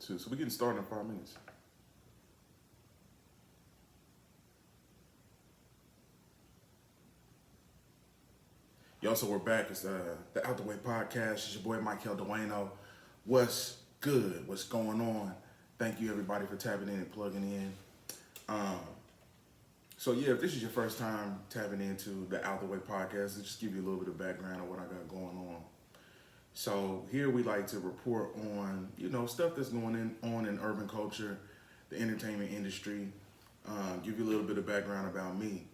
too. So we're getting started in 5 minutes. Yo, so we're back. It's the Out the Way podcast. It's your boy Michael Duano. What's good? What's going on? Thank you everybody for tapping in and plugging in. So yeah, if this is your first time tapping into the Out the Way podcast, let's just give you a little bit of background on what I got going on. So here we like to report on, stuff that's going on in urban culture, the entertainment industry. Give you a little bit of background about me.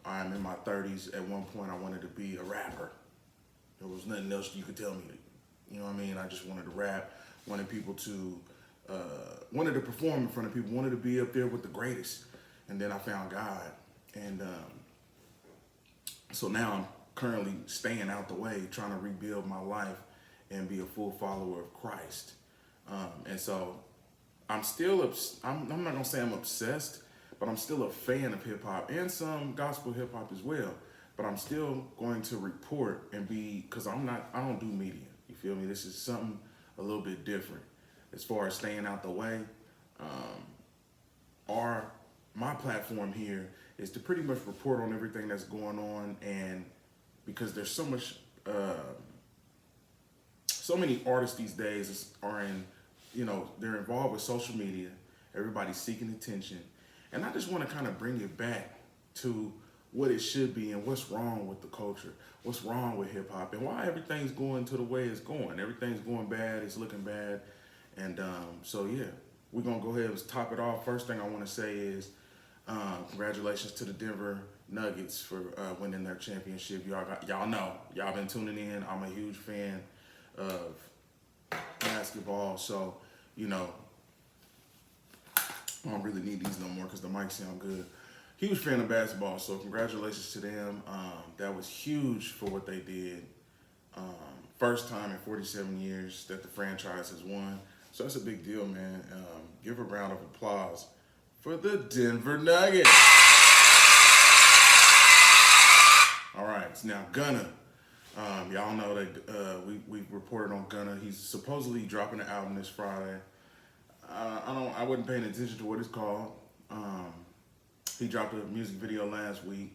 I'm in my 30s. At one point, I wanted to be a rapper. There was nothing else you could tell me. You know what I mean? I just wanted to rap. Wanted people to, wanted to perform in front of people. Wanted to be up there with the greatest. And then I found God, and so now I'm currently staying out the way, trying to rebuild my life and be a full follower of Christ. And so I'm still, I'm not gonna say I'm obsessed, but I'm still a fan of hip hop and some gospel hip hop as well. But I'm still going to report and because I don't do media. You feel me? This is something a little bit different as far as staying out the way. My platform here is to pretty much report on everything that's going on, and because there's so many artists these days are in, they're involved with social media. Everybody's seeking attention. And I just want to kind of bring it back to what it should be and what's wrong with the culture, what's wrong with hip hop, and why everything's going to the way it's going. Everything's going bad, it's looking bad. And so yeah, we're going to go ahead and top it off. First thing I want to say is congratulations to the Denver Nuggets for winning their championship. Y'all know, y'all been tuning in. I'm a huge fan of basketball, so I don't really need these no more because the mics sound good. Huge fan of basketball, so congratulations to them. That was huge for what they did. First time in 47 years that the franchise has won. So that's a big deal, man. Give a round of applause for the Denver Nuggets. All right, it's now Gunna. Y'all know that we reported on Gunna. He's supposedly dropping an album this Friday. I wasn't paying attention to what it's called. He dropped a music video last week.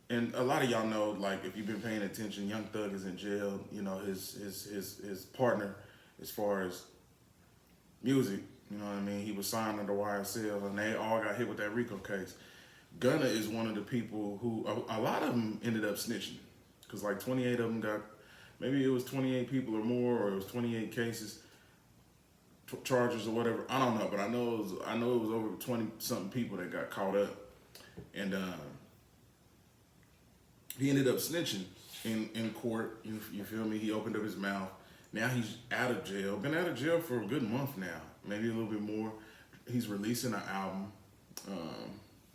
And a lot of y'all know, like, if you've been paying attention, Young Thug is in jail. His partner, as far as music, you know what I mean? He was signed under YSL, and they all got hit with that RICO case. Gunna is one of the people who, a lot of them ended up snitching. Because like 28 of them got, maybe it was 28 people or more, or it was 28 cases, charges or whatever. I don't know, but I know it was over 20 something people that got caught up. And he ended up snitching in court. You feel me? He opened up his mouth. Now he's out of jail. Been out of jail for a good month now, maybe a little bit more. He's releasing an album.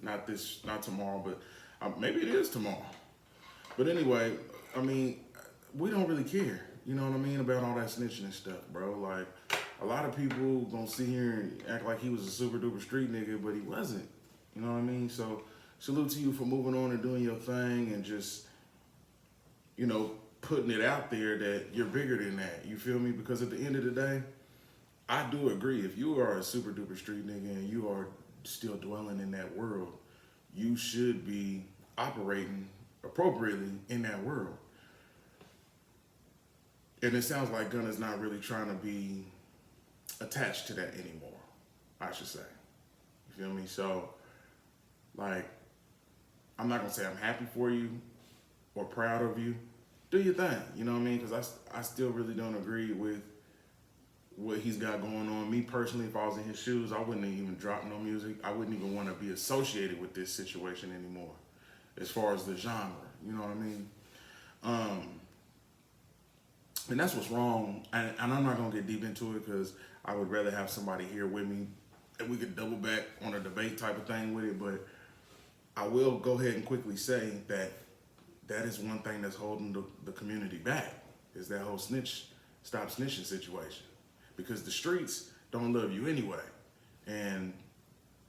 Not tomorrow, but maybe it is tomorrow. But anyway, I mean, we don't really care. You know what I mean, about all that snitching and stuff, bro. Like, a lot of people gonna sit here and act like he was a super duper street nigga, but he wasn't. You know what I mean? So salute to you for moving on and doing your thing and just, putting it out there that you're bigger than that. You feel me? Because at the end of the day, I do agree. If you are a super duper street nigga and you are still dwelling in that world, you should be operating appropriately in that world. And it sounds like Gunna's not really trying to be attached to that anymore, I should say. You feel me? So, like, I'm not gonna say I'm happy for you or proud of you. Do your thing, you know what I mean? Because I still really don't agree with what he's got going on. Me personally, if I was in his shoes, I wouldn't even drop no music. I wouldn't even want to be associated with this situation anymore, as far as the genre, you know what I mean? And that's what's wrong. And I'm not gonna get deep into it because I would rather have somebody here with me and we could double back on a debate type of thing with it. But I will go ahead and quickly say that is one thing that's holding the community back, is that whole stop snitching situation. Because the streets don't love you anyway. And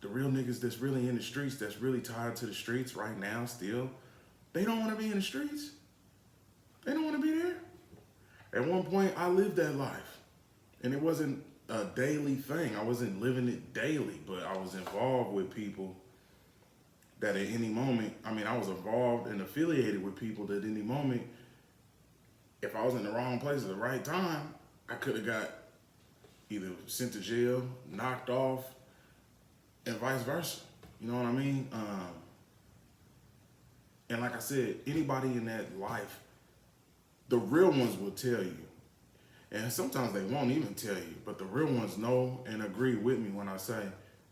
the real niggas that's really in the streets, that's really tied to the streets right now still, they don't want to be in the streets. They don't want to be there. At one point, I lived that life. And it wasn't a daily thing. I wasn't living it daily, but I was involved with people that at any moment, I mean, I was involved and affiliated with people that at any moment, if I was in the wrong place at the right time, I could have got either sent to jail, knocked off, and vice versa. You know what I mean? And like I said, anybody in that life, the real ones will tell you. And sometimes they won't even tell you, but the real ones know and agree with me when I say,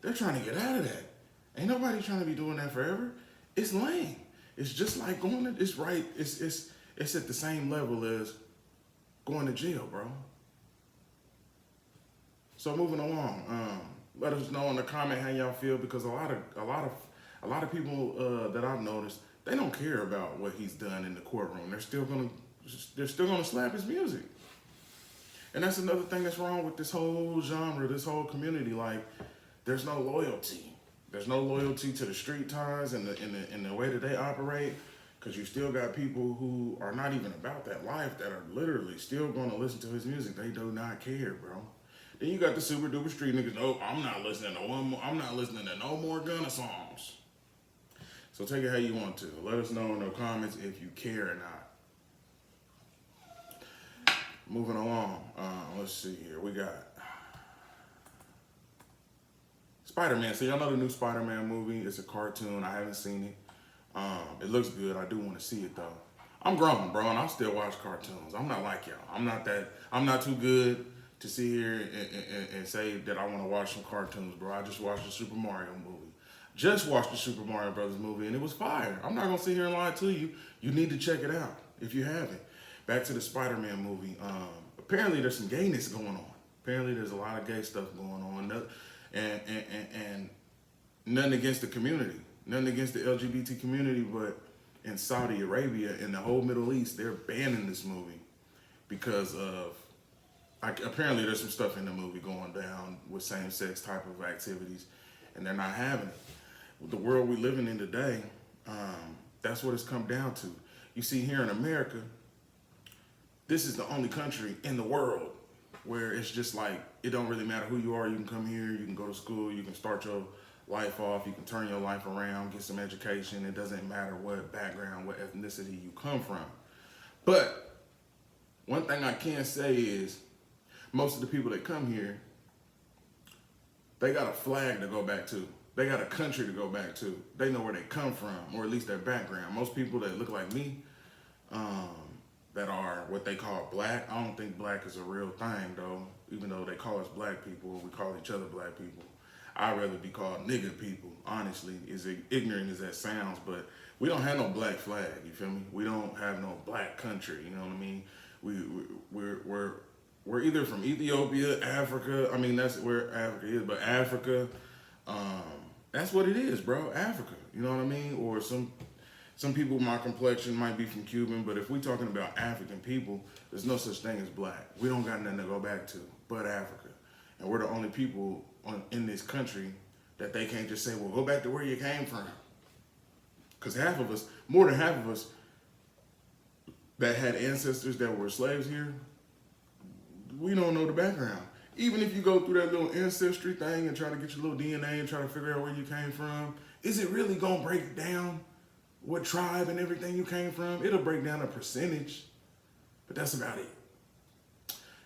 they're trying to get out of that. Ain't nobody trying to be doing that forever. It's lame. It's just like going to, it's right, it's at the same level as going to jail, bro. So moving along, let us know in the comment how y'all feel, because a lot of people that I've noticed, they don't care about what he's done in the courtroom. They're still gonna slap his music. And that's another thing that's wrong with this whole genre, this whole community. Like, there's no loyalty. There's no loyalty to the street ties and the way that they operate, because you still got people who are not even about that life that are literally still going to listen to his music. They do not care, bro. Then you got the super duper street niggas. No, I'm not listening to I'm not listening to no more Gunna songs. So take it how you want to. Let us know in the comments if you care or not. Moving along. Let's see here. We got Spider-Man. So y'all know the new Spider-Man movie. It's a cartoon. I haven't seen it. It looks good. I do want to see it though. I'm grown, bro, and I still watch cartoons. I'm not like y'all. I'm not too good to sit here and say that I want to watch some cartoons, bro. I just watched the Super Mario movie. Just watched the Super Mario Brothers movie, and it was fire. I'm not going to sit here and lie to you. You need to check it out if you haven't. Back to the Spider-Man movie. Apparently, there's some gayness going on. Apparently, there's a lot of gay stuff going on. And nothing against the community. Nothing against the LGBT community, but in Saudi Arabia and the whole Middle East, they're banning this movie because of, apparently there's some stuff in the movie going down with same-sex type of activities, and they're not having it. With the world we're living in today, that's what it's come down to. You see, here in America, this is the only country in the world where it's just like, it don't really matter who you are. You can come here, you can go to school, you can start your life off, you can turn your life around, get some education. It doesn't matter what background, what ethnicity you come from. But one thing I can say is, most of the people that come here, they got a flag to go back to. They got a country to go back to. They know where they come from, or at least their background. Most people that look like me, that are what they call black, I don't think black is a real thing though, even though they call us black people, we call each other black people. I'd rather be called nigga people, honestly, as ignorant as that sounds, but we don't have no black flag, you feel me? We don't have no black country, you know what I mean? We're either from Ethiopia, Africa, I mean, that's where Africa is, but Africa, that's what it is, bro, Africa, you know what I mean? Or some people, my complexion might be from Cuban, but if we're talking about African people, there's no such thing as black. We don't got nothing to go back to but Africa. And we're the only people in this country that they can't just say, well, go back to where you came from. Because half of us, more than half of us that had ancestors that were slaves here, we don't know the background. Even if you go through that little ancestry thing and try to get your little DNA and try to figure out where you came from, is it really going to break down what tribe and everything you came from? It'll break down a percentage, but that's about it.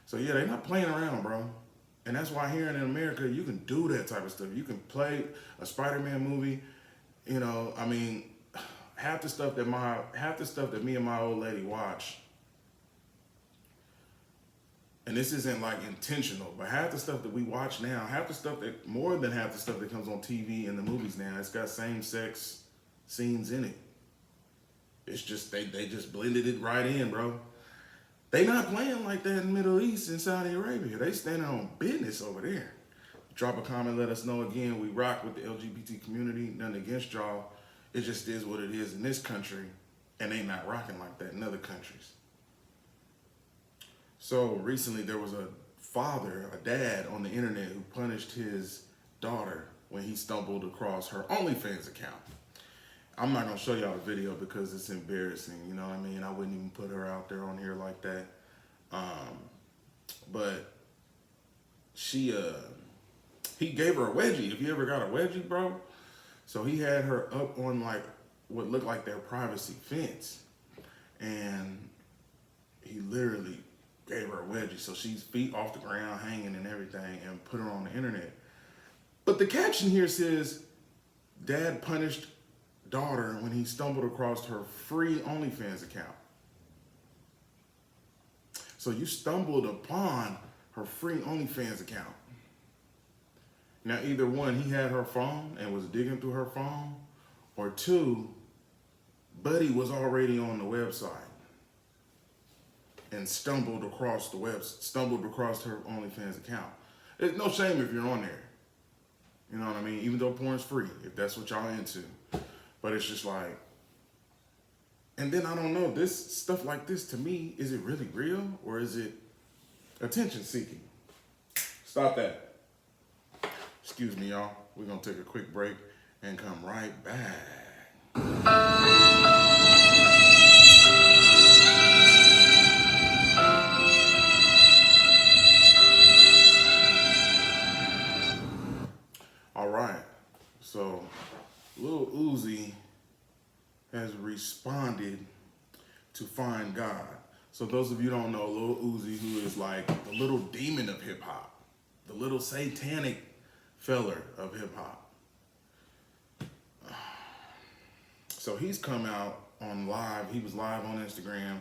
So yeah, they're not playing around, bro. And that's why here in America, you can do that type of stuff. You can play a Spider-Man movie. You know, I mean, half the stuff that me and my old lady watch, and this isn't like intentional, but half the stuff that we watch now, more than half the stuff that comes on TV and the movies now, it's got same-sex scenes in it. It's just, they just blended it right in, bro. They not playing like that in the Middle East and Saudi Arabia. They standing on business over there. Drop a comment, let us know. Again, we rock with the LGBT community. Nothing against y'all. It just is what it is in this country, and they not rocking like that in other countries. So recently there was a dad on the internet who punished his daughter when he stumbled across her OnlyFans account. I'm not gonna show y'all the video because it's embarrassing, you know what I mean? I wouldn't even put her out there on here like that. But he gave her a wedgie. If you ever got a wedgie, bro. So he had her up on like what looked like their privacy fence, and he literally gave her a wedgie. So she's feet off the ground, hanging and everything, and put her on the internet. But the caption here says, "Dad punished daughter when he stumbled across her free OnlyFans account." So you stumbled upon her free OnlyFans account. Now, either one, he had her phone and was digging through her phone, or two, Buddy was already on the website and stumbled across her OnlyFans account. There's no shame if you're on there. You know what I mean? Even though porn's free, if that's what y'all into. But it's just like, and then I don't know, this stuff like this, to me, is it really real or is it attention seeking? Stop that. Excuse me, y'all. We're going to take a quick break and come right back. All right. So, Lil Uzi has responded to Find God. So those of you who don't know, Lil Uzi, who is like the little demon of hip hop, the little satanic feller of hip hop. So he's come out on live. He was live on Instagram.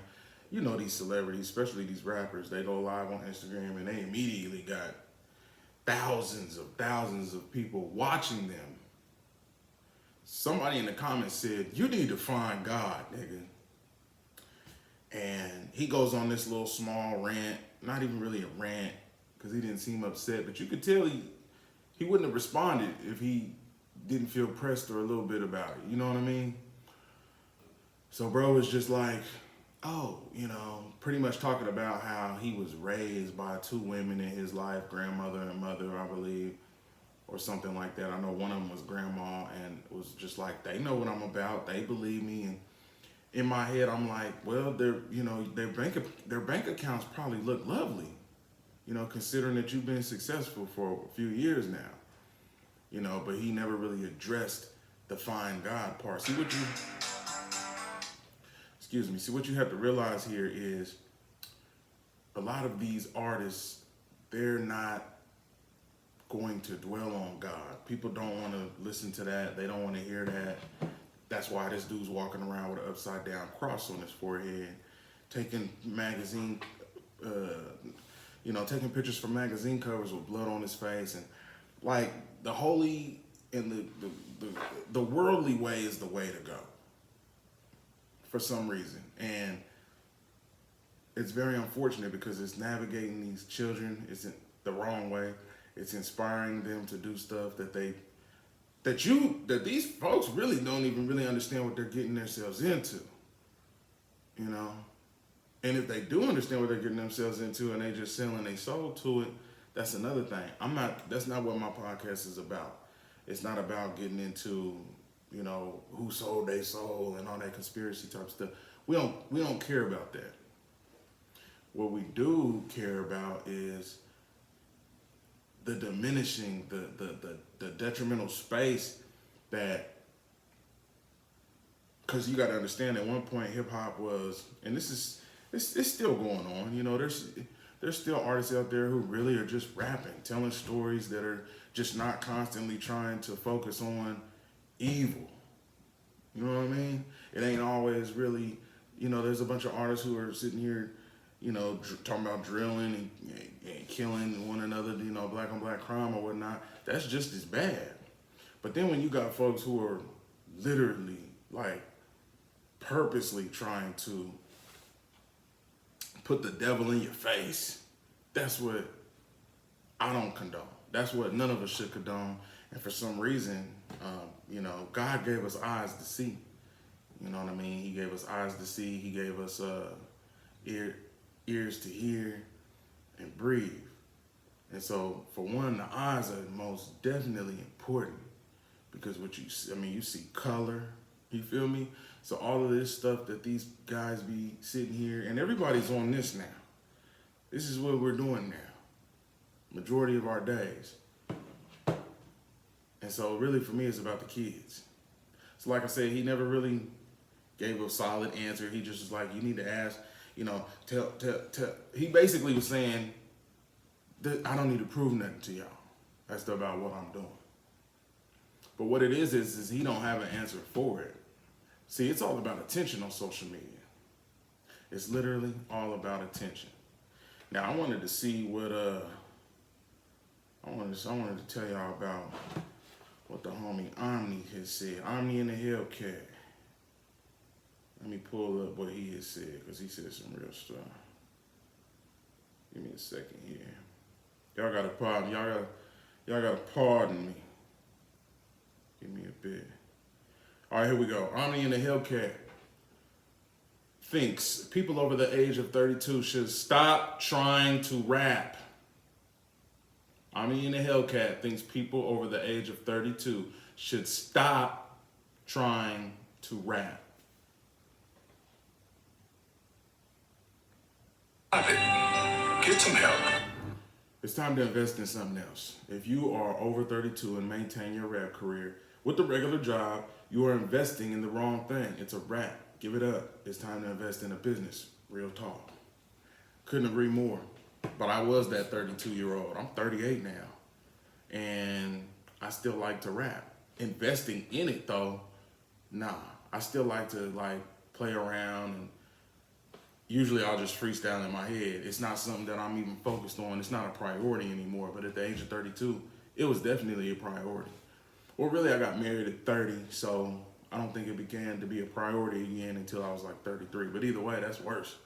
You know these celebrities, especially these rappers, they go live on Instagram and they immediately got thousands of people watching them. Somebody in the comments said, "You need to find God, nigga." And he goes on this little small rant, not even really a rant, because he didn't seem upset, but you could tell he wouldn't have responded if he didn't feel pressed or a little bit about it. You know what I mean? So bro was just like, pretty much talking about how he was raised by two women in his life, grandmother and mother, I believe, or something like that. I know one of them was grandma, and it was just like, they know what I'm about. They believe me. And in my head, I'm like, well, their bank accounts probably look lovely, considering that you've been successful for a few years now, but he never really addressed the find God part. See what you have to realize here is a lot of these artists, they're not going to dwell on God. People don't want to listen to that. They don't want to hear that. That's why this dude's walking around with an upside down cross on his forehead, taking taking pictures from magazine covers with blood on his face, and like the holy and the worldly way is the way to go for some reason. And it's very unfortunate because it's navigating these children isn't the wrong way. It's inspiring them to do stuff that these folks really don't even really understand what they're getting themselves into, And if they do understand what they're getting themselves into and they just selling their soul to it, that's another thing. That's not what my podcast is about. It's not about getting into, who sold their soul and all that conspiracy type stuff. We don't care about that. What we do care about is the diminishing, the detrimental space that, because you got to understand, at one point hip hop was, and it's still going on. There's still artists out there who really are just rapping, telling stories that are just not constantly trying to focus on evil. You know what I mean? It ain't always really, there's a bunch of artists who are sitting here, talking about drilling and killing one another, black on black crime or whatnot. That's just as bad. But then when you got folks who are literally, like, purposely trying to put the devil in your face, that's what I don't condone. That's what none of us should condone. And for some reason, God gave us eyes to see. You know what I mean? He gave us eyes to see. He gave us ears to hear and breathe. And so, for one, the eyes are most definitely important because you see color. You feel me? So all of this stuff that these guys be sitting here, and everybody's on this now. This is what we're doing now. majority of our days. And so really for me, it's about the kids. So like I said, he never really gave a solid answer. He just was like, you need to ask, tell. He basically was saying that I don't need to prove nothing to y'all. That's about what I'm doing. But what it is he don't have an answer for it. See, it's all about attention on social media. It's literally all about attention. Now, I wanted to see what I wanted to tell y'all about what the homie Omni has said. Omni in the Hellcat. Let me pull up what he has said, because he said some real stuff. Give me a second here. Y'all gotta pardon. Y'all gotta pardon me. Give me a bit. All right, here we go. Omni in the Hellcat thinks people over the age of 32 should stop trying to rap. Omni in the Hellcat thinks people over the age of 32 should stop trying to rap. Get some help. It's time to invest in something else. If you are over 32 and maintain your rap career with the regular job, you are investing in the wrong thing. It's a rap. Give it up. It's time to invest in a business. Real talk. Couldn't agree more. But I was that 32-year-old. I'm 38 now. And I still like to rap. Investing in it though, nah. I still like to play around, and usually I'll just freestyle in my head. It's not something that I'm even focused on. It's not a priority anymore. But at the age of 32, it was definitely a priority. Well, really, I got married at 30, so I don't think it began to be a priority again until I was like 33. But either way, that's worse.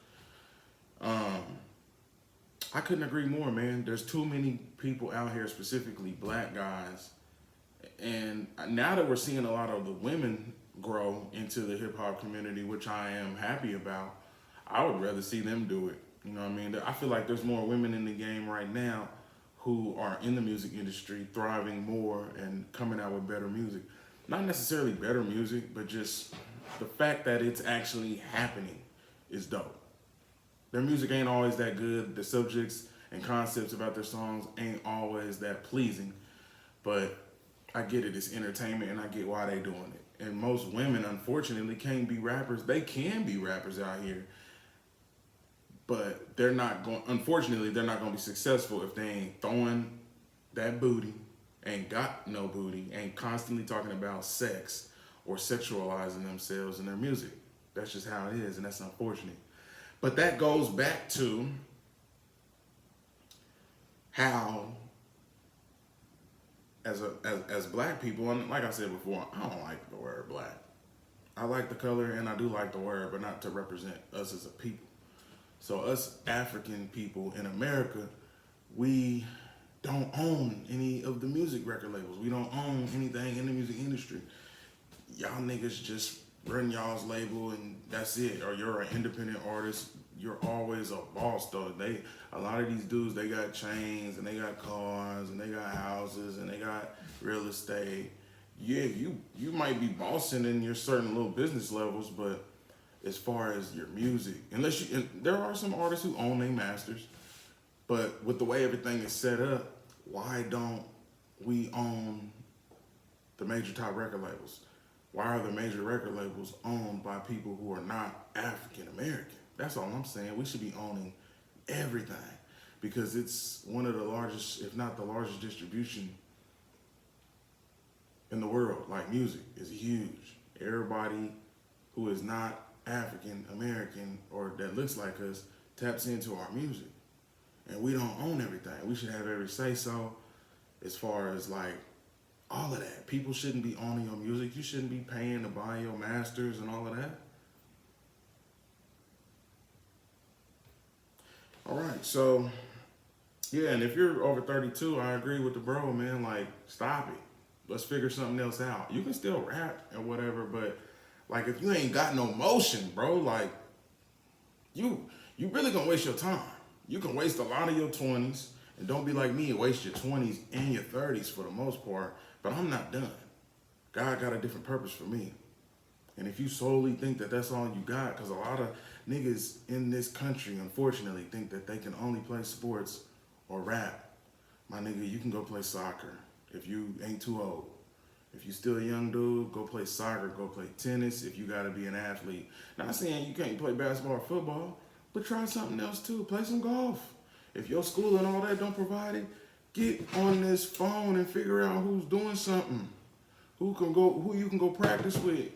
I couldn't agree more, man. There's too many people out here, specifically black guys. And now that we're seeing a lot of the women grow into the hip hop community, which I am happy about, I would rather see them do it. You know what I mean? I feel like there's more women in the game right now who are in the music industry, thriving more and coming out with better music. Not necessarily better music, but just the fact that it's actually happening is dope. Their music ain't always that good. The subjects and concepts about their songs ain't always that pleasing. But I get it. It's entertainment, and I get why they doing it. And most women, unfortunately, can't be rappers. They can be rappers out here, but they're not going. Unfortunately, they're not going to be successful if they ain't throwing that booty, ain't got no booty, ain't constantly talking about sex or sexualizing themselves in their music. That's just how it is, and that's unfortunate. But that goes back to how, as black people, and like I said before, I don't like the word black. I like the color and I do like the word, but not to represent us as a people. So us African people in America, we don't own any of the music record labels. We don't own anything in the music industry. Y'all niggas just run y'all's label and that's it. Or you're an independent artist. You're always a boss though. A lot of these dudes, they got chains and they got cars and they got houses and they got real estate. Yeah, you might be bossing in your certain little business levels, but as far as your music, and there are some artists who own their masters, but with the way everything is set up, why don't we own the major top record labels? Why are the major record labels owned by people who are not African American? That's all I'm saying. We should be owning everything because it's one of the largest, if not the largest distribution in the world. Like music is huge. Everybody who is not African American or that looks like us taps into our music. And we don't own everything. We should have every say so as far as all of that. People shouldn't be owning your music. You shouldn't be paying to buy your masters and all of that. All right, so yeah, and if you're over 32, I agree with the bro, man. Stop it. Let's figure something else out. You can still rap and whatever, but if you ain't got no motion, bro, you really gonna waste your time. You can waste a lot of your 20s, and don't be like me and waste your 20s and your 30s for the most part, but I'm not done. God got a different purpose for me. And if you solely think that that's all you got, because a lot of niggas in this country, unfortunately, think that they can only play sports or rap. my nigga, you can go play soccer if you ain't too old. If you still a young dude, go play soccer, go play tennis if you gotta be an athlete. Not saying you can't play basketball or football, but try something else too. Play some golf. If your school and all that don't provide it, get on this phone and figure out who's doing something. Who you can go practice with.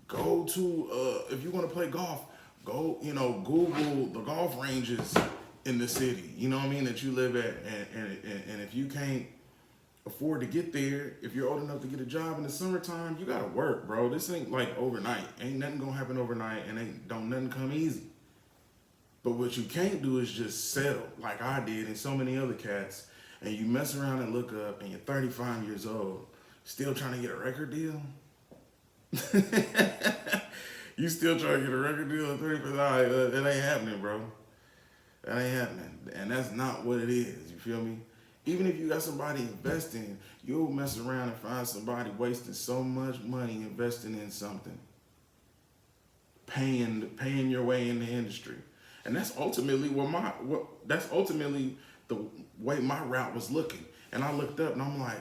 Go to, if you want to play golf, go, Google the golf ranges in the city, you know what I mean, that you live at. And if you can't afford to get there, if you're old enough to get a job in the summertime, you gotta work, bro. This ain't like overnight. Ain't nothing gonna happen overnight, and don't nothing come easy. But what you can't do is just settle like I did and so many other cats, and you mess around and look up and you're 35 years old, still trying to get a record deal. You still trying to get a record deal at 35? It ain't happening, bro. That ain't happening. And that's not what it is. You feel me? Even if you got somebody investing, you'll mess around and find somebody wasting so much money investing in something, paying your way in the industry. And that's ultimately that's ultimately the way my route was looking. And I looked up and I'm like,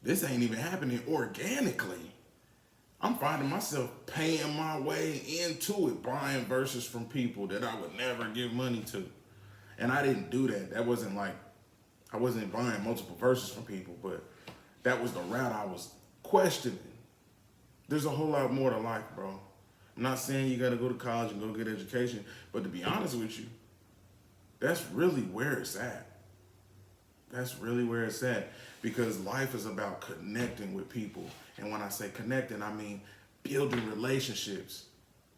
this ain't even happening organically. I'm finding myself paying my way into it, buying verses from people that I would never give money to. And I didn't do that. That wasn't like, I wasn't buying multiple verses from people, but that was the route I was questioning. There's a whole lot more to life, bro. I'm not saying you gotta go to college and go get education, but to be honest with you, that's really where it's at. That's really where it's at, because life is about connecting with people. And when I say connecting, I mean building relationships.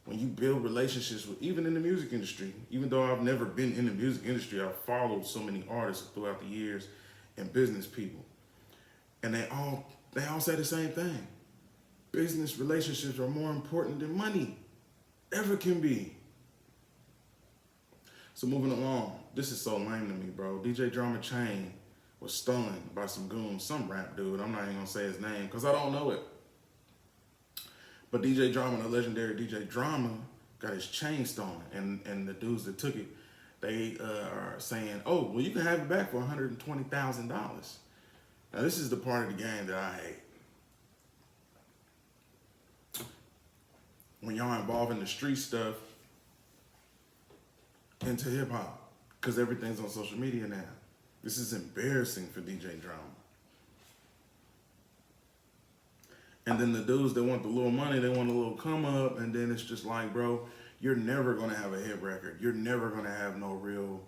When you build relationships with, even in the music industry, even though I've never been in the music industry, I've followed so many artists throughout the years and business people. And they all say the same thing. Business relationships are more important than money ever can be. So moving along, this is so lame to me, bro. DJ Drama chain was stolen by some goons, some rap dude. I'm not even gonna say his name because I don't know it. But DJ Drama, the legendary DJ Drama, got his chain stolen. And the dudes that took it, they are saying, oh, well, you can have it back for $120,000. Now, this is the part of the game that I hate. When y'all involving the street stuff into hip hop, because everything's on social media now. This is embarrassing for DJ Drama. And then the dudes that want the little money, they want a little come up, and then it's just like, bro, you're never gonna have a hit record. You're never gonna have no real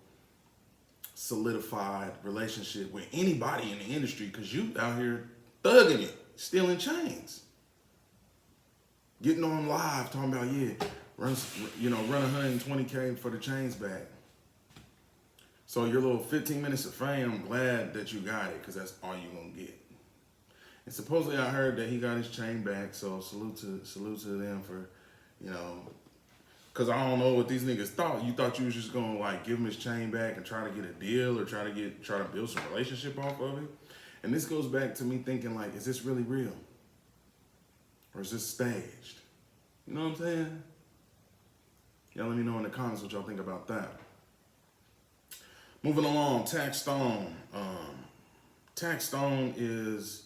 solidified relationship with anybody in the industry because you out here thugging it, stealing chains. Getting on live, talking about, run 120K for the chains back. So your little 15 minutes of fame, I'm glad that you got it, because that's all you're gonna get. And supposedly I heard that he got his chain back, so salute to them for, because I don't know what these niggas thought. You thought you was just gonna like give him his chain back and try to get a deal or try to build some relationship off of it. And this goes back to me thinking like, is this really real? Or is this staged? You know what I'm saying? Y'all let me know in the comments what y'all think about that. Moving along, Tax Stone. Tax Stone is,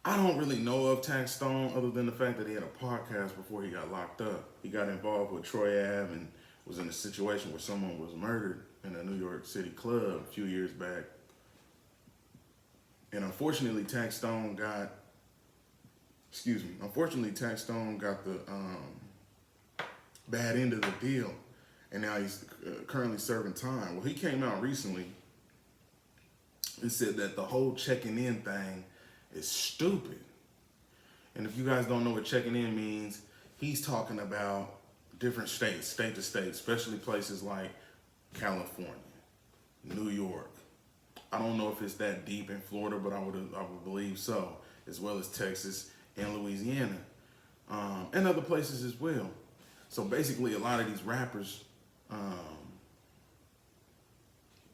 I don't really know of Tax Stone other than the fact that he had a podcast before he got locked up. He got involved with Troy Ave and was in a situation where someone was murdered in a New York City club a few years back. And unfortunately, Tax Stone got the bad end of the deal. And now he's currently serving time. Well, he came out recently and said that the whole checking in thing is stupid. And if you guys don't know what checking in means, he's talking about different states, state to state, especially places like California, New York. I don't know if it's that deep in Florida, but I would believe so, as well as Texas and Louisiana, and other places as well. So basically, a lot of these rappers,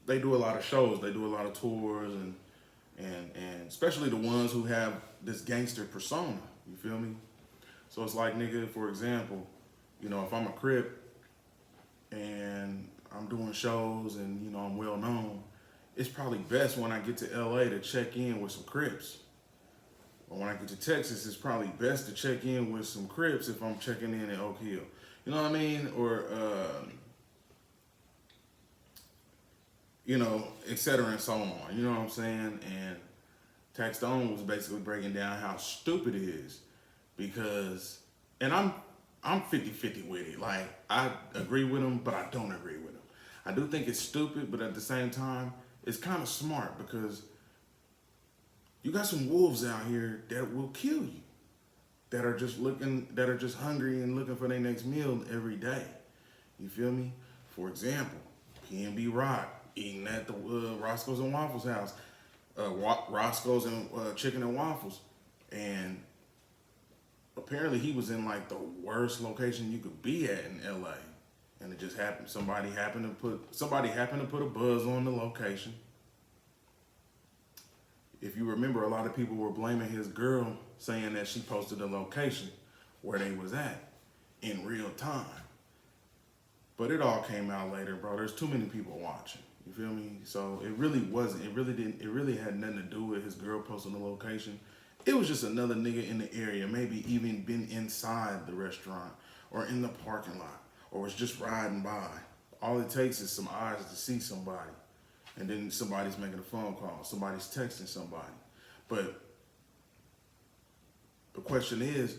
they do a lot of shows, they do a lot of tours, and especially the ones who have this gangster persona, you feel me? So it's like, nigga, for example, if I'm a Crip and I'm doing shows and, I'm well known, it's probably best when I get to LA to check in with some Crips. Or when I get to Texas, it's probably best to check in with some Crips if I'm checking in Oak Hill. You know what I mean? Or, et cetera and so on. You know what I'm saying? And Taxstone was basically breaking down how stupid it is because, and I'm 50-50 with it. Like, I agree with him, but I don't agree with him. I do think it's stupid, but at the same time, it's kind of smart because you got some wolves out here that will kill you, that are just hungry and looking for their next meal every day. You feel me? For example, PNB Rock eating at the Roscoe's and Waffles house, Roscoe's and Chicken and Waffles, and apparently he was in like the worst location you could be at in LA, and it just happened. Somebody happened to put a buzz on the location. If you remember, a lot of people were blaming his girl, saying that she posted the location where they was at in real time. But it all came out later, bro. There's too many people watching. You feel me? So it really wasn't. It really had nothing to do with his girl posting the location. It was just another nigga in the area, maybe even been inside the restaurant or in the parking lot or was just riding by. All it takes is some eyes to see somebody. And then somebody's making a phone call. Somebody's texting somebody. But the question is,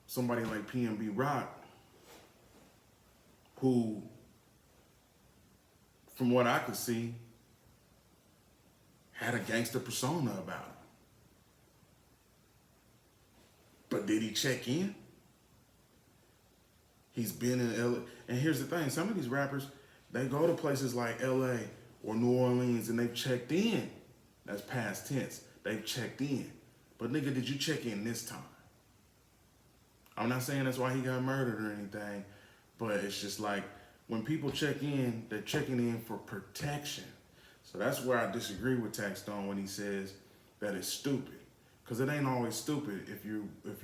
somebody like PNB Rock, who, from what I could see, had a gangster persona about him. But did he check in? He's been in LA. And here's the thing, some of these rappers, they go to places like LA or New Orleans and they've checked in. That's past tense. They've checked in. But nigga, did you check in this time? I'm not saying that's why he got murdered or anything, but it's just like when people check in, they're checking in for protection. So that's where I disagree with Taxstone when he says that it's stupid. Because it ain't always stupid if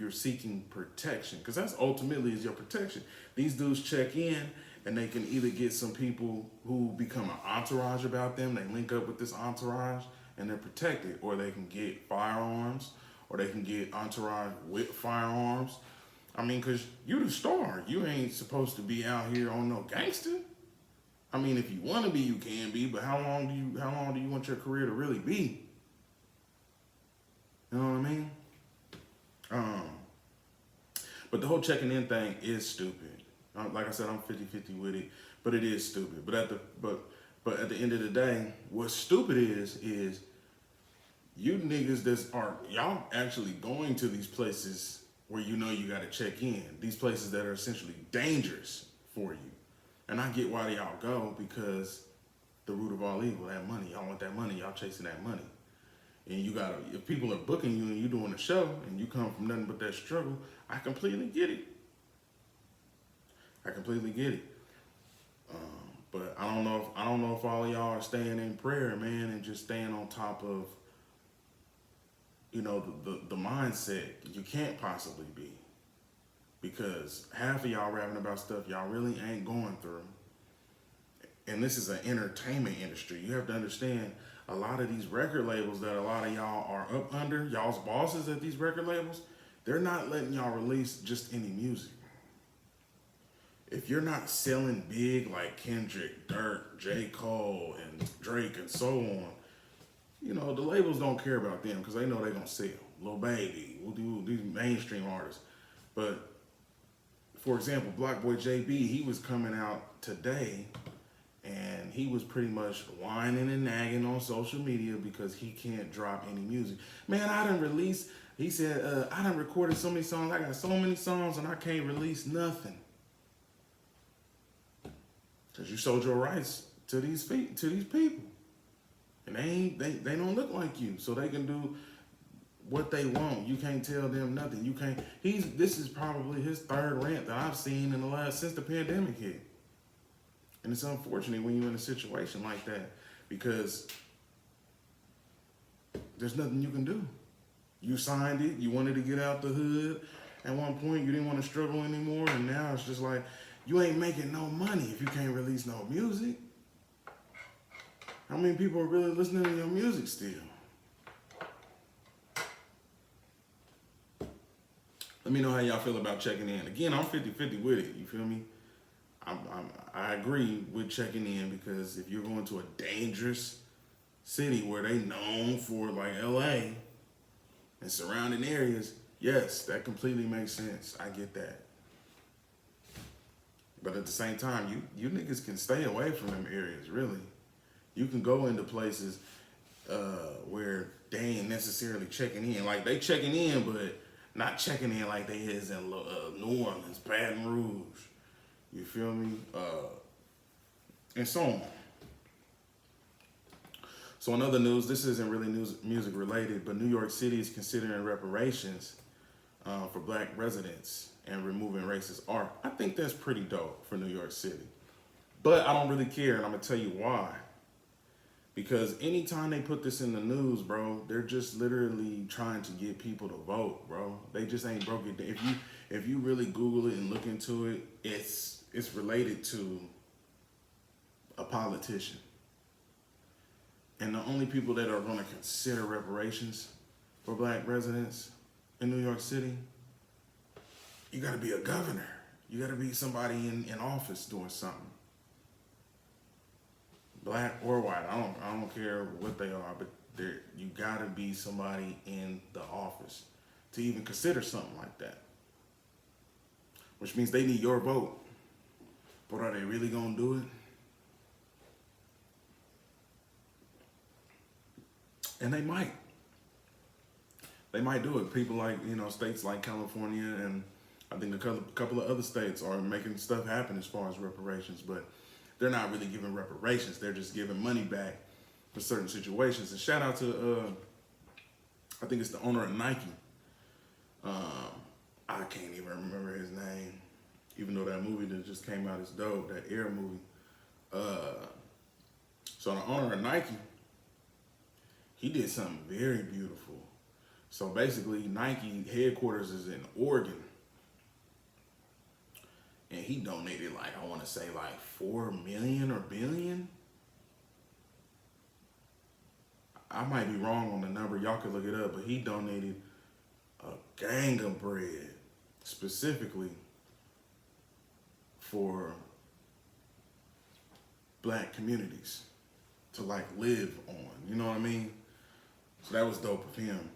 you're seeking protection. Because that's ultimately is your protection. These dudes check in and they can either get some people who become an entourage about them. They link up with this entourage and they're protected. Or they can get firearms. Or they can get entourage with firearms. I mean, because you the star. You ain't supposed to be out here on no gangster. I mean, if you want to be, you can be. But how long do you want your career to really be? You know what I mean? But the whole checking in thing is stupid. Like I said, I'm 50-50 with it, but it is stupid. But at the end of the day, what's stupid is you niggas y'all actually going to these places where you know you gotta check in. These places that are essentially dangerous for you. And I get why y'all go, because the root of all evil, that money. Y'all want that money, y'all chasing that money. And if people are booking you and you doing a show and you come from nothing but that struggle, I completely get it. But I don't know if all of y'all are staying in prayer, man, and just staying on top of, the mindset. You can't possibly be. Because half of y'all rapping about stuff y'all really ain't going through. And this is an entertainment industry. You have to understand, a lot of these record labels that a lot of y'all are up under, y'all's bosses at these record labels, they're not letting y'all release just any music. If you're not selling big like Kendrick, Dirk, J. Cole, and Drake, and so on, the labels don't care about them because they know they're going to sell. Lil Baby, we'll do these mainstream artists. But, for example, Block Boy JB, he was coming out today and he was pretty much whining and nagging on social media because he can't drop any music. Man, he said, I done recorded so many songs. I got so many songs and I can't release nothing. Because you sold your rights to these people. And they don't look like you. So they can do what they want. You can't tell them nothing. This is probably his third rant that I've seen since the pandemic hit. And it's unfortunate when you're in a situation like that because there's nothing you can do. You signed it, you wanted to get out the hood. At one point, you didn't want to struggle anymore, and now it's just like, you ain't making no money if you can't release no music. How many people are really listening to your music still? Let me know how y'all feel about checking in. Again, I'm 50-50 with it. You feel me? I agree with checking in because if you're going to a dangerous city where they known for like LA and surrounding areas, yes, that completely makes sense. I get that. But at the same time, you niggas can stay away from them areas, really. You can go into places where they ain't necessarily checking in. Like they checking in, but not checking in like they is in New Orleans, Baton Rouge. You feel me? And so on. So in other news, this isn't really music related, but New York City is considering reparations for black residents and removing racist art. I think that's pretty dope for New York City. But I don't really care, and I'm gonna tell you why. Because anytime they put this in the news, bro, they're just literally trying to get people to vote, bro. They just ain't broke it down. If you really Google it and look into it, it's related to a politician. And the only people that are gonna consider reparations for black residents in New York City, you gotta be a governor. You gotta be somebody in office doing something. Black or white, I don't care what they are, but you gotta be somebody in the office to even consider something like that. Which means they need your vote. But are they really gonna do it? And they might. They might do it. People like, states like California and I think a couple of other states are making stuff happen as far as reparations, but they're not really giving reparations. They're just giving money back for certain situations. And shout out to, I think it's the owner of Nike. I can't even remember his name, even though that movie that just came out is dope, that Air movie. So the owner of Nike, he did something very beautiful. So basically, Nike headquarters is in Oregon. And he donated I want to say 4 million or billion. I might be wrong on the number. Y'all can look it up. But he donated a gang of bread specifically for black communities to live on. You know what I mean? So that was dope of him.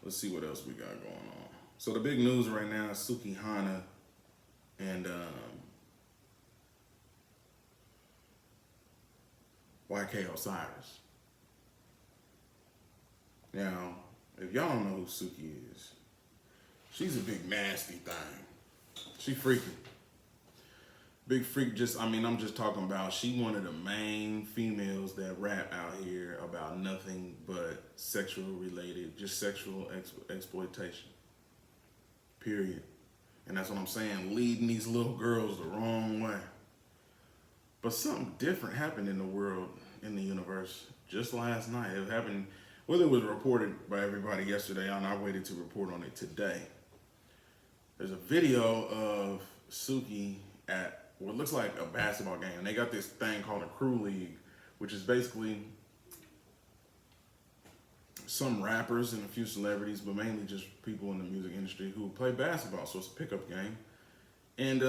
Let's see what else we got going on. So the big news right now is Suki Hana and YK Osiris. Now, if y'all don't know who Suki is, she's a big nasty thing. She freaky. Big freak, I'm just talking about she one of the main females that rap out here about nothing but sexual related, just sexual exploitation. Period. And that's what I'm saying, leading these little girls the wrong way. But something different happened in the world, in the universe, just last night. It happened, well, it was reported by everybody yesterday, and I waited to report on it today. There's a video of Suki at what looks like a basketball game. And they got this thing called a crew league, which is basically some rappers and a few celebrities, but mainly just people in the music industry who play basketball. So it's a pickup game. And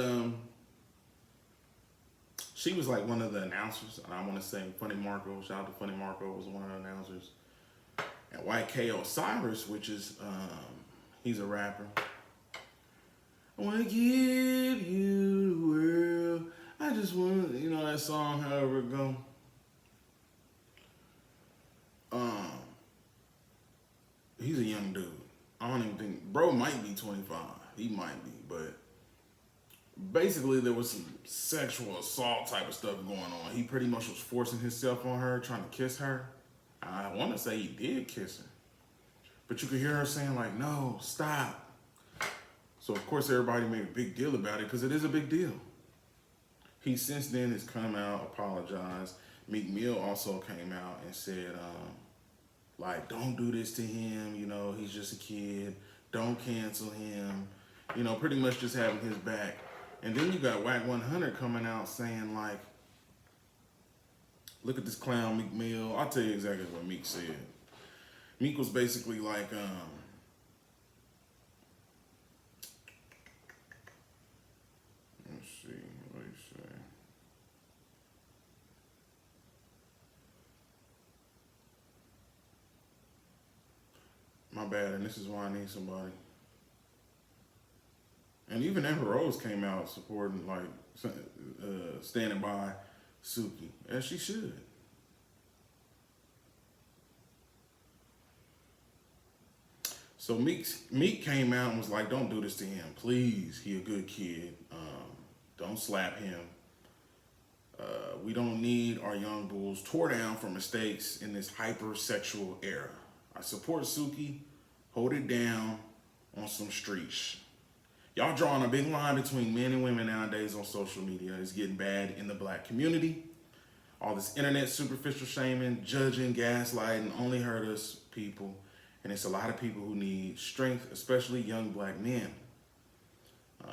she was one of the announcers. And I want to say Funny Marco, shout out to Funny Marco, was one of the announcers. And YK Osiris, which is, he's a rapper. I want to give you the world. I just want, that song, however it go. He's a young dude. I don't even think, bro might be 25. He might be, but basically there was some sexual assault type of stuff going on. He pretty much was forcing himself on her, trying to kiss her. I want to say he did kiss her. But you could hear her saying no, stop. So of course everybody made a big deal about it because it is a big deal. He since then has come out, apologized. Meek Mill also came out and said, don't do this to him. He's just a kid. Don't cancel him. Pretty much just having his back. And then you got Whack 100 coming out saying Look at this clown Meek Mill. I'll tell you exactly what Meek said. Meek was basically like, let's see, what do you say? My bad, and this is why I need somebody. And even Amber Rose came out supporting, like, standing by Suki, as she should. So Meek came out and was like, "Don't do this to him, please. He a good kid. Don't slap him. We don't need our young bulls tore down for mistakes in this hypersexual era. I support Suki. Hold it down on some streets. Y'all drawing a big line between men and women nowadays on social media. It's getting bad in the black community. All this internet superficial shaming, judging, gaslighting only hurt us people. And it's a lot of people who need strength, especially young black men.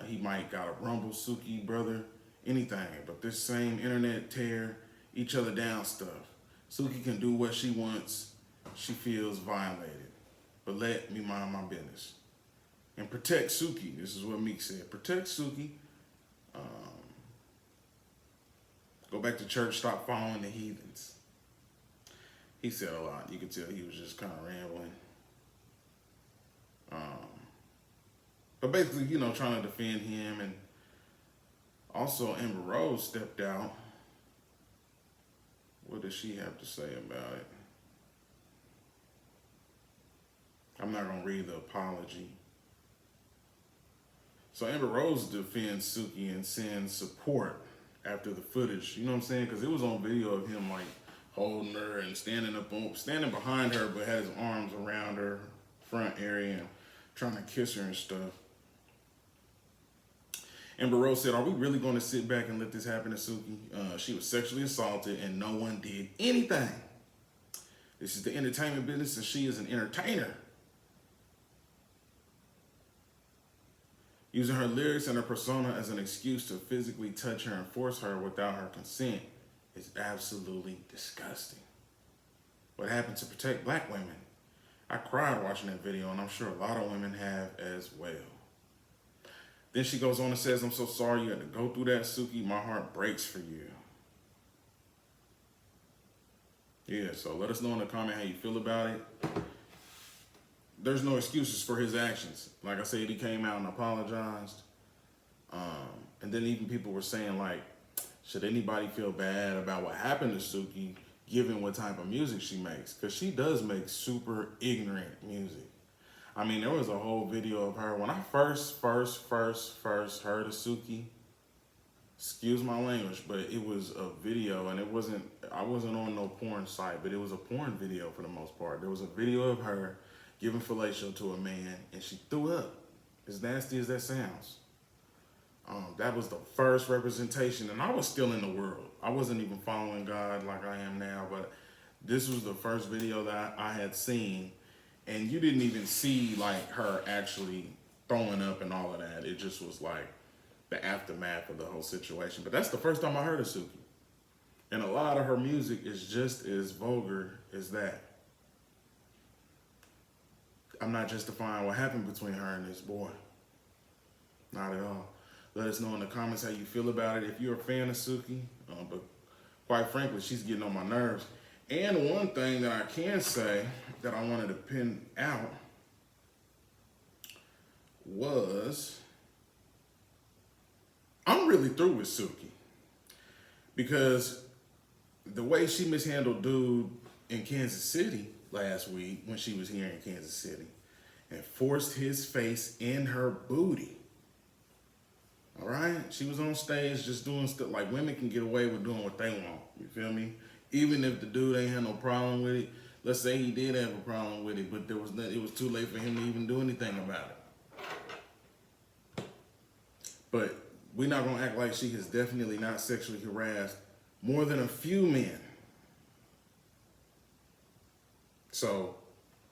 He might got a rumble, Suki, brother, anything. But this same internet tear each other down stuff. Suki can do what she wants. She feels violated. But let me mind my business. And protect Suki. This is what Meek said. Protect Suki. Go back to church. Stop following the heathens. He said a lot. You could tell he was just kind of rambling. But basically, trying to defend him. And also Amber Rose stepped out. What does she have to say about it? I'm not going to read the apology. So Amber Rose defends Suki and sends support after the footage. You know what I'm saying? Because it was on video of him like holding her and standing behind her, but had his arms around her front area and trying to kiss her and stuff. Amber Rose said, "Are we really going to sit back and let this happen to Suki? She was sexually assaulted and no one did anything. This is the entertainment business and she is an entertainer. Using her lyrics and her persona as an excuse to physically touch her and force her without her consent is absolutely disgusting. What happened to protect black women? I cried watching that video, and I'm sure a lot of women have as well." Then she goes on and says, "I'm so sorry you had to go through that, Suki. My heart breaks for you." Yeah, so let us know in the comment how you feel about it. There's no excuses for his actions. Like I said, he came out and apologized. And then even people were saying, like, should anybody feel bad about what happened to Suki, given what type of music she makes? Because she does make super ignorant music. I mean, there was a whole video of her. When I first heard of Suki, excuse my language, but it was a video, and I wasn't on no porn site, but it was a porn video for the most part. There was a video of her giving fellatio to a man, and she threw up. As nasty as that sounds. That was the first representation, and I was still in the world. I wasn't even following God like I am now, but this was the first video that I had seen, and you didn't even see like her actually throwing up and all of that. It just was like the aftermath of the whole situation. But that's the first time I heard of Suki. And a lot of her music is just as vulgar as that. I'm not justifying what happened between her and this boy. Not at all. Let us know in the comments how you feel about it. If you're a fan of Suki, but quite frankly, she's getting on my nerves. And one thing that I can say that I wanted to pin out was I'm really through with Suki. Because the way she mishandled dude in Kansas City last week when she was here in Kansas City and forced his face in her booty. All right? She was on stage just doing stuff like women can get away with doing what they want. You feel me? Even if the dude ain't had no problem with it. Let's say he did have a problem with it, but it was too late for him to even do anything about it. But we're not going to act like she has definitely not sexually harassed more than a few men. So,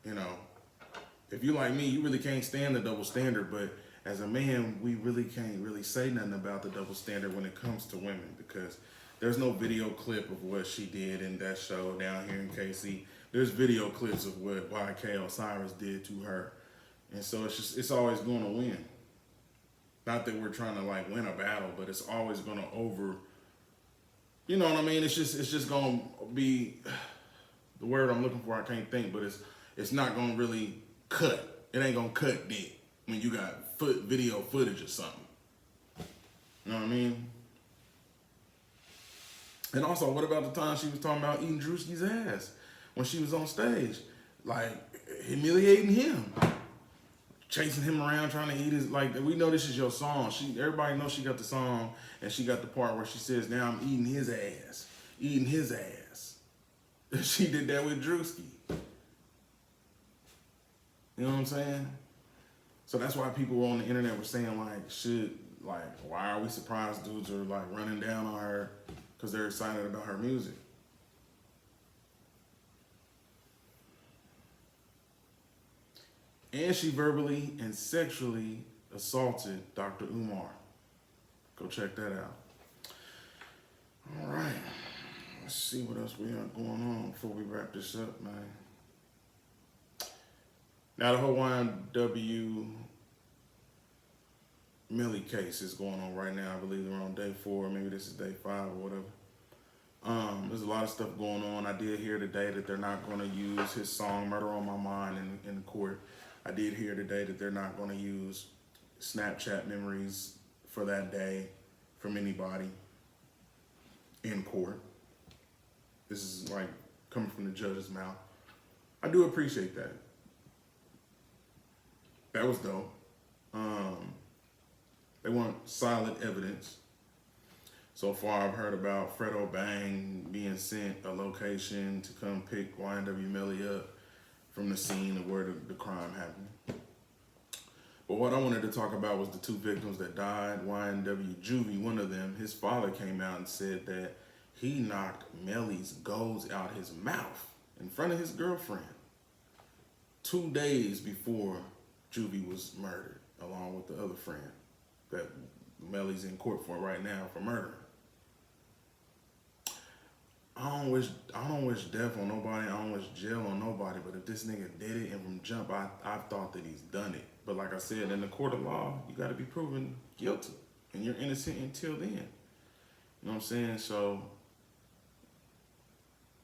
if you like me, you really can't stand the double standard, but as a man, we really can't really say nothing about the double standard when it comes to women, because There's no video clip of what she did in that show down here in KC. There's video clips of what YK Osiris did to her. And so it's always going to win. Not that we're trying to like win a battle, but it's always going to you know what I mean? It's just going to be the word I'm looking for. I can't think, but it's not going to really cut. It ain't going to cut dick when you got video footage or something. You know what I mean? And also, what about the time she was talking about eating Drewski's ass when she was on stage? Like, humiliating him. Chasing him around, trying to eat his, like, we know this is your song. Everybody knows she got the song, and she got the part where she says, now I'm eating his ass. Eating his ass. She did that with Drewski. You know what I'm saying? So that's why people on the internet were saying, like, why are we surprised dudes are, like, running down on her because they're excited about her music? And she verbally and sexually assaulted Dr. Umar. Go check that out. All right. Let's see what else we got going on before we wrap this up, man. Now, the whole YNW Millie case is going on right now. I believe they're on day 4. Maybe this is day 5 or whatever. There's a lot of stuff going on. I did hear today that they're not going to use his song Murder on My Mind in court. I did hear today that they're not going to use Snapchat memories for that day from anybody in court. This is like coming from the judge's mouth. I do appreciate that. That was dope. They want solid evidence. So far, I've heard about Fredo Bang being sent a location to come pick YNW Melly up from the scene of where the crime happened. But what I wanted to talk about was the 2 victims that died. YNW Juvie, one of them, his father came out and said that he knocked Melly's goals out his mouth in front of his girlfriend 2 days before Juvie was murdered, along with the other friend that Melly's in court for right now for murder. I don't wish death on nobody. I don't wish jail on nobody. But if this nigga did it and from jump, I thought that he's done it. But like I said, in the court of law, you got to be proven guilty, and you're innocent until then. You know what I'm saying? So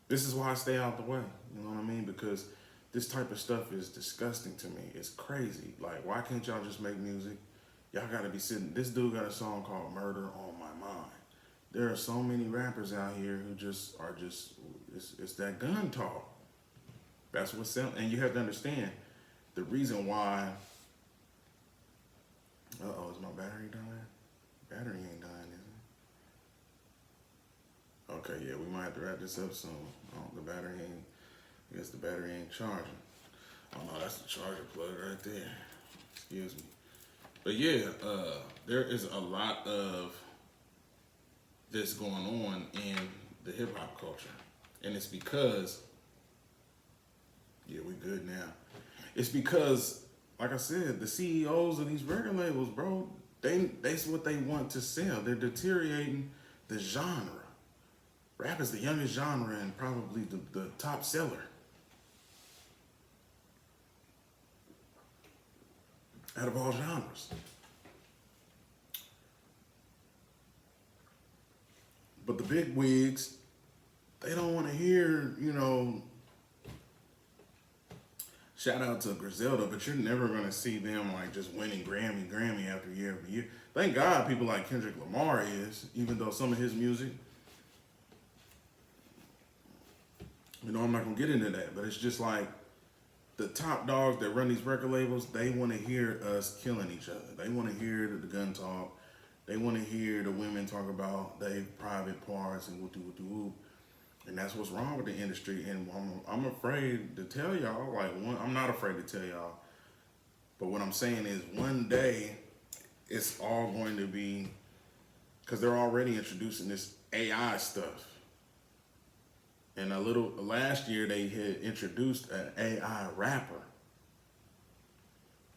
this is why I stay out the way. You know what I mean? Because this type of stuff is disgusting to me. It's crazy. Like, why can't y'all just make music? Y'all got to be sitting. This dude got a song called Murder on My Mind. There are so many rappers out here who just are it's that gun talk. That's what's selling. And you have to understand the reason why. Is my battery dying? Battery ain't dying, is it? Okay, yeah, we might have to wrap this up soon. I guess the battery ain't charging. Oh no, that's the charger plug right there. Excuse me. But yeah, there is a lot of this going on in the hip hop culture. And it's because, yeah, we good now. It's because, like I said, the CEOs of these record labels, bro, that's what they want to sell. They're deteriorating the genre. Rap is the youngest genre and probably the top seller. Out of all genres. But the big wigs, they don't want to hear, shout out to Griselda, but you're never going to see them like just winning Grammy after year. Thank God people like Kendrick Lamar is, even though some of his music, I'm not going to get into that, but it's just like the top dogs that run these record labels, they want to hear us killing each other. They want to hear the gun talk. They want to hear the women talk about their private parts and whoop-de-whoop-de-whoop. And that's what's wrong with the industry. And I'm afraid to tell y'all, I'm not afraid to tell y'all. But what I'm saying is one day it's all going to be, because they're already introducing this AI stuff. And last year they had introduced an AI rapper.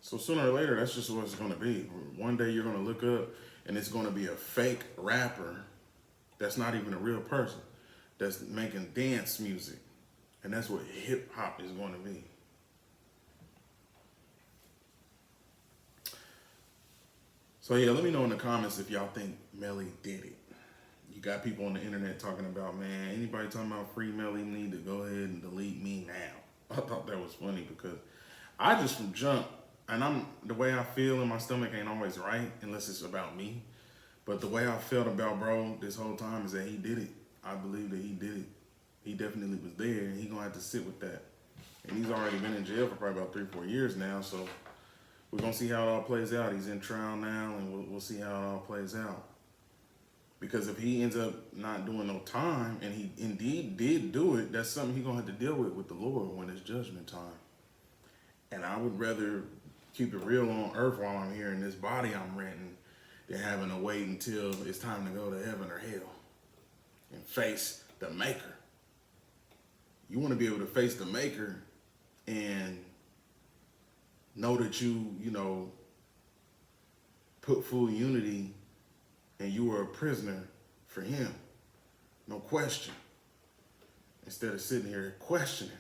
So sooner or later, that's just what it's going to be. One day you're going to look up and it's going to be a fake rapper That's not even a real person. That's making dance music. And that's what hip hop is going to be. So yeah, let me know in the comments if y'all think Melly did it. You got people on the internet talking about, man, anybody talking about free Melly need to go ahead and delete me now. I thought that was funny because I just from jump, and the way I feel in my stomach ain't always right unless it's about me. But the way I felt about bro this whole time is that he did it. I believe that he did it. He definitely was there, and he gonna have to sit with that. And he's already been in jail for probably about 3-4 years now, so we're gonna see how it all plays out. He's in trial now, and we'll see how it all plays out. Because if he ends up not doing no time, and he indeed did do it, that's something he's gonna have to deal with the Lord when it's judgment time. And I would rather keep it real on earth while I'm here in this body I'm renting than having to wait until it's time to go to heaven or hell and face the maker. You want to be able to face the maker and know that you know, put full unity and you were a prisoner for him. No question. Instead of sitting here questioning.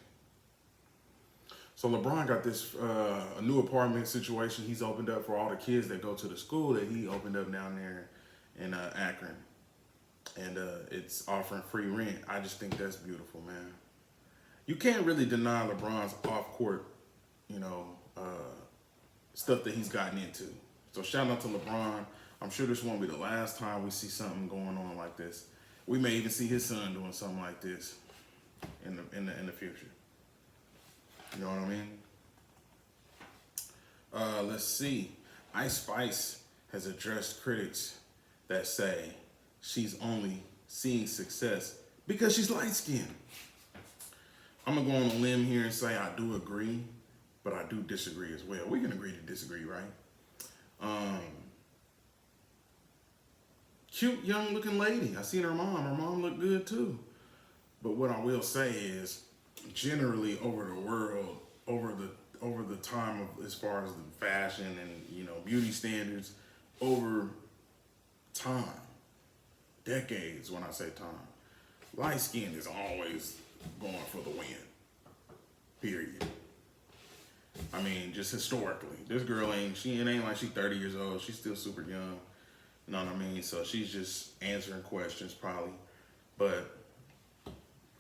So LeBron got this a new apartment situation he's opened up for all the kids that go to the school that he opened up down there in Akron. And it's offering free rent. I just think that's beautiful, man. You can't really deny LeBron's off-court, you know, stuff that he's gotten into. So shout out to LeBron. I'm sure this won't be the last time we see something going on like this. We may even see his son doing something like this in the future. You know what I mean? Let's see. Ice Spice has addressed critics that say she's only seeing success because she's light-skinned. I'm gonna go on a limb here and say I do agree, but I do disagree as well. We can agree to disagree, right? Cute young looking lady. I seen her mom. Her mom looked good too. But what I will say is, generally over the world, over the time of as far as the fashion and, you know, beauty standards, over time, decades when I say time, light skin is always going for the win. Period. I mean, just historically, this girl ain't like she's 30 years old. She's still super young. You know what I mean? So she's just answering questions probably. But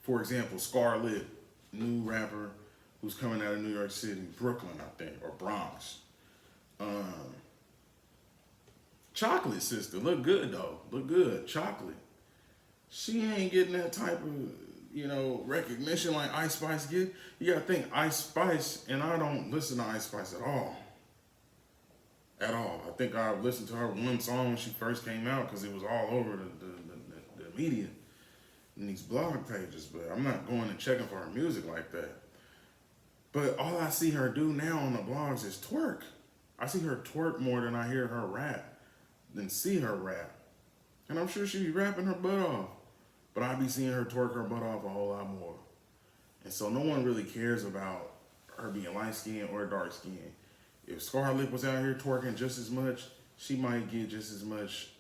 for example, Scarlett, new rapper who's coming out of New York City, Brooklyn, I think, or Bronx. Chocolate sister, look good though. Look good, chocolate. She ain't getting that type of, you know, recognition like Ice Spice get. You gotta think Ice Spice, and I don't listen to Ice Spice at all. At all. I think I listened to her one song when she first came out because it was all over the media and these blog pages, but I'm not going and checking for her music like that. But all I see her do now on the blogs is twerk. I see her twerk more than I hear her rap, than see her rap. And I'm sure she be rapping her butt off, but I be seeing her twerk her butt off a whole lot more. And so no one really cares about her being light-skinned or dark-skinned. If Scarlett was out here twerking just as much, she might get just as much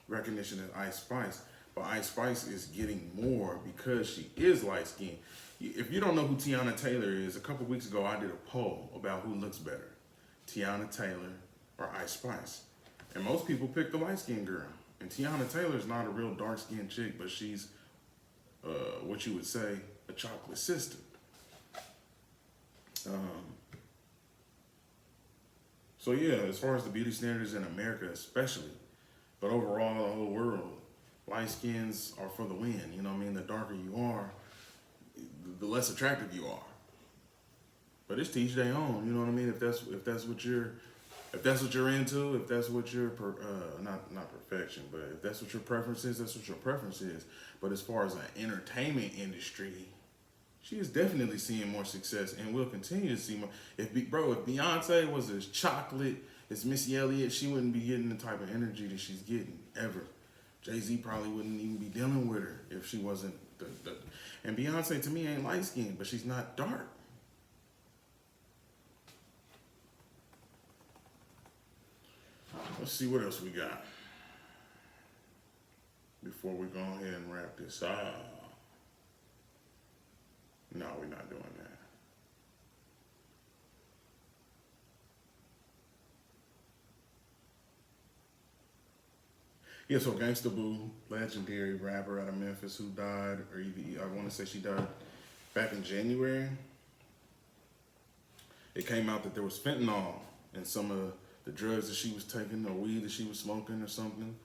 recognition as Ice Spice. But Ice Spice is getting more because she is light-skinned. If you don't know who Tiana Taylor is, a couple weeks ago I did a poll about who looks better, Tiana Taylor or Ice Spice. And most people pick the light-skinned girl. And Tiana Taylor is not a real dark-skinned chick, but she's what you would say a chocolate sister. So yeah, as far as the beauty standards in America especially, but overall the whole world, light skins are for the win. You know what I mean? The darker you are, the less attractive you are. But it's to each their own. You know what I mean? If that's what you're into, if that's what your not perfection, but if that's what your preference is, that's what your preference is. But as far as an entertainment industry, she is definitely seeing more success and will continue to see more. If Beyonce was as chocolate as Missy Elliott, she wouldn't be getting the type of energy that she's getting ever. Jay-Z probably wouldn't even be dealing with her if she wasn't and Beyonce to me ain't light skinned, but she's not dark. Let's see what else we got. before we go ahead and wrap this up. No, we're not doing that. Yeah, so Gangsta Boo, legendary rapper out of Memphis who died, or either, I want to say she died back in January. It came out that there was fentanyl in some of the drugs that she was taking or weed that she was smoking or something.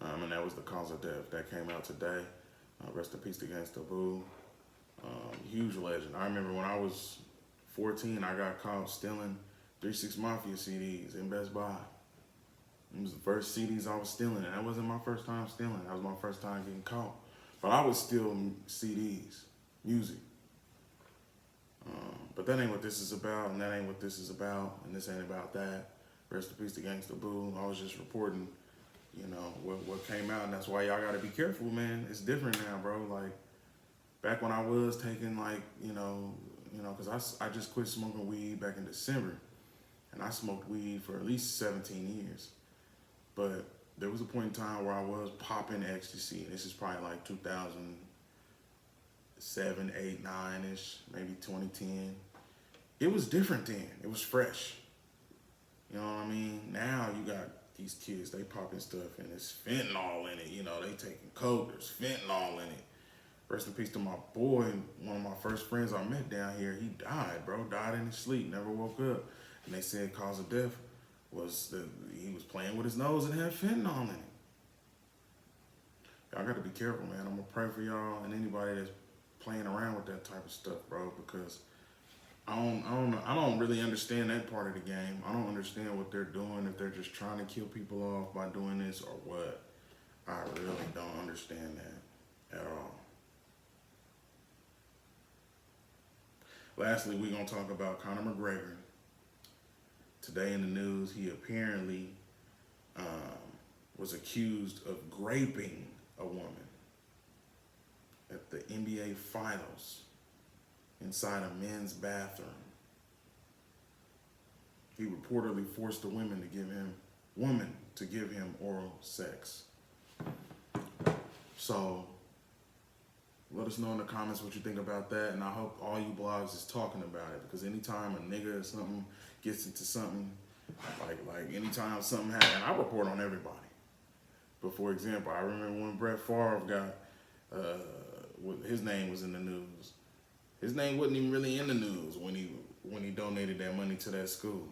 And that was the cause of death. That came out today. Rest in peace to Gangsta Boo. Huge legend. I remember when I was 14, I got caught stealing 3 6 Mafia CDs in Best Buy. It was the first CDs I was stealing, and that wasn't my first time stealing. That was my first time getting caught. But I would steal CDs, music. But that ain't what this is about, and that ain't what this is about, and this ain't about that. Rest in peace to Gangsta Boo. I was just reporting, what came out, and that's why y'all gotta be careful, man. It's different now, bro. Like, back when I was taking, because I just quit smoking weed back in December, and I smoked weed for at least 17 years. But there was a point in time where I was popping ecstasy, and this is probably like 2007, 8, 9-ish, maybe 2010. It was different then. It was fresh. You know what I mean? Now you got these kids, they popping stuff, and it's fentanyl in it. They taking coke, there's fentanyl in it. Rest in peace to my boy, one of my first friends I met down here. He died, bro. Died in his sleep, never woke up. And they said cause of death was that he was playing with his nose and had fentanyl in it. Y'all got to be careful, man. I'm gonna pray for y'all and anybody that's playing around with that type of stuff, bro, because I don't really understand that part of the game. I don't understand what they're doing, if they're just trying to kill people off by doing this or what. I really don't understand that at all. Lastly, we're gonna talk about Conor McGregor. Today in the news, he apparently was accused of raping a woman at the NBA Finals inside a men's bathroom. He reportedly forced the woman to give him oral sex. So let us know in the comments what you think about that, and I hope all you blogs is talking about it, because anytime a nigga or something gets into something, like anytime something happens, I report on everybody. But for example, I remember when Brett Favre got, his name was in the news. His name wasn't even really in the news when he donated that money to that school.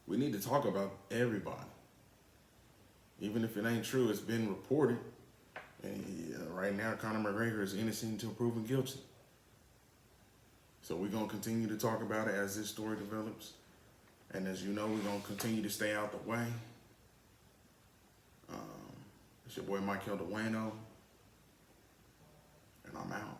We need to talk about everybody. Even if it ain't true, it's been reported. And right now, Conor McGregor is innocent until proven guilty. So we're going to continue to talk about it as this story develops. And as you know, we're going to continue to stay out the way. It's your boy, Michael Dueno. And I'm out.